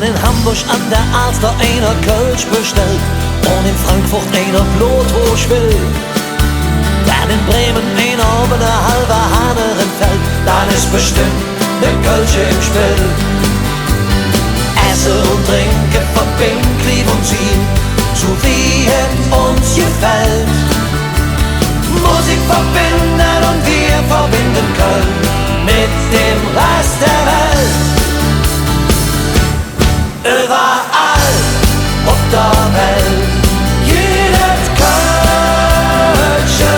Dann in Hamburg an der Alster einer Kölsch bestellt und in Frankfurt einer Blutwurst will. Dann in Bremen einer oben eine halbe Hahnerenfeld, dann ist bestimmt ne Kölsche im Spiel. Essen und Trinken verbindet Lieb und Ziel, so wie es uns gefällt. Musik verbindet und wir verbinden Köln mit dem Rest der Welt. Überall auf der Welt, jedes Kölsche,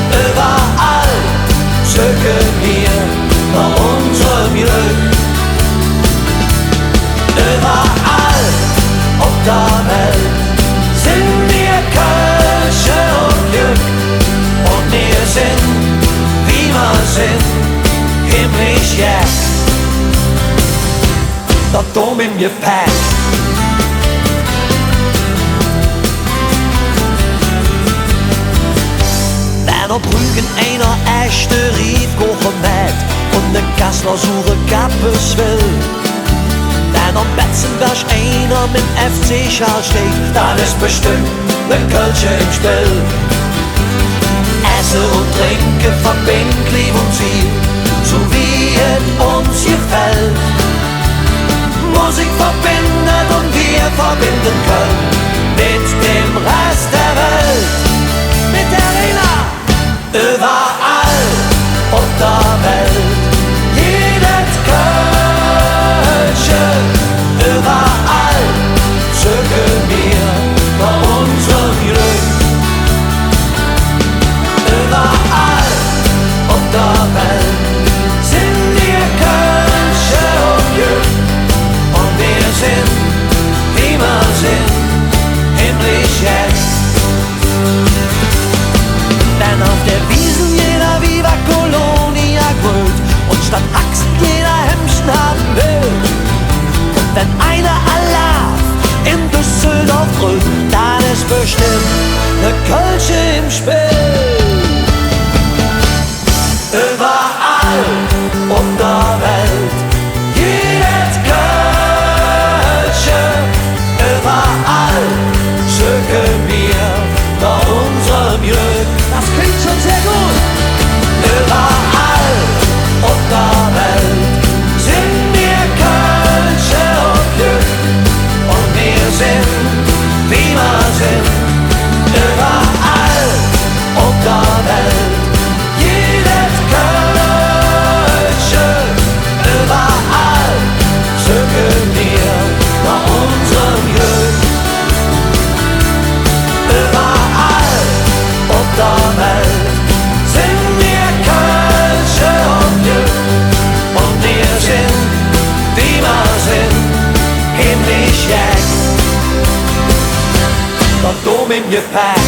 überall söken wir nach unserem Glück. Überall auf der Welt sind wir Kölsche und Glück. Und wir sind, wie wir sind, himmlisch jetzt. Der Dom im Gepäck. Werner Brüggen einer echte Riefkocher mit und ne Kassler Suche Kappes will. Dann am Betzenberg einer mit FC-Schal steht, dann ist bestimmt ne Kölsche im Spiel. Essen und Trinken verbindet Lieb und Ziel, so wie es uns gefällt. Musik verbindet und wir verbinden Köln mit dem Rest der Welt. Mit der Arena überall auf der Welt, jedes Kölsche, überall söken wir nach unserem Glück. Überall auf der Welt sind wir Kölsche und Glück. Und wir sind, wie wir sind, himmlisch jetzt. Denn auf der Wiesn jeder Viva Colonia grölt und statt Achsen jeder Hemschen haben will. Und wenn einer Allah in Düsseldorf grölt, dann ist bestimmt ne Kölsche im Spiel. Überall auf der Welt, jedes Kölsche, überall söken wir nach unserem Glück. Das klingt schon sehr gut. Überall auf der Welt sind wir Kölsche und Glück. Und wir sind, wie wir sind, überall auf der Welt. Jedes Kölsche, überall söken wir nach unserem Glück. Überall auf der Welt sind wir Kölsche und Glück. Und wir sind, wie wir sind, himmlisch jetzt. Der Dom im Gepäck.